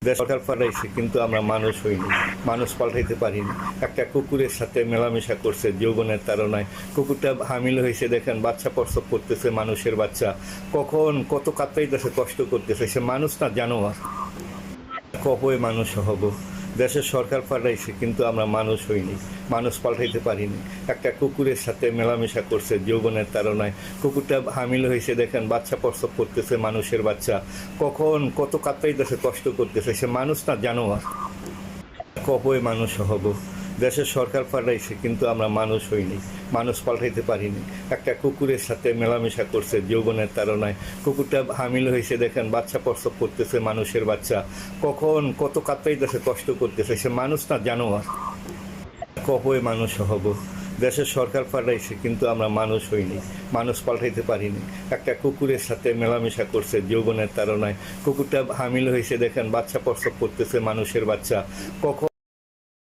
দেশ সরকার পাল্টাইছে কিন্তু আমরা মানুষ হইনি, মানুষ পাল্টাইতে পারিনি। একটা কুকুরের সাথে মেলামেশা করছে যৌবনের তাড়নায়। কুকুরটা হামিল হয়েছে, দেখেন বাচ্চা প্রসব করতেছে, মানুষের বাচ্চা। কখন কত কাতরাইতেছে, কষ্ট করতেছে, সে মানুষ না জানোয়ার। কবে মানুষ হব? দেশের সরকার পাল্টাইছে কিন্তু আমরা মানুষ হইনি, মানুষ পাল্টাইতে পারিনি। একটা কুকুরের সাথে মেলামেশা করছে যৌবনের তাড়নায়। কুকুরটা হামিল হয়েছে, দেখেন বাচ্চা প্রসব করতেছে, মানুষের বাচ্চা। কখন কত কাতরাইতেছে, কষ্ট করতেছে, সে মানুষ না জানোয়ার। কবে মানুষ হব? দেশের সরকার পাল্টাইছে কিন্তু আমরা মানুষ হইনি, মানুষ পাল্টাইতে পারিনি। একটা কুকুরের সাথে মেলামেশা করছে যৌবনের তাড়নায়। কুকুরটা হামিল হয়েছে, দেখেন বাচ্চা প্রসব করতেছে, মানুষের বাচ্চা। কখন কত কাতরাইতেছে, কষ্ট করতেছে, সে মানুষ না জানোয়ার। কবে মানুষ হব? দেশের সরকার পাল্টাইছে কিন্তু আমরা মানুষ হইনি, মানুষ পাল্টাইতে পারিনি। একটা কুকুরের সাথে মেলামেশা করছে যৌবনের তাড়নায়। কুকুরটা হামিল হয়েছে, দেখেন বাচ্চা প্রসব করতেছে, মানুষের বাচ্চা। কখন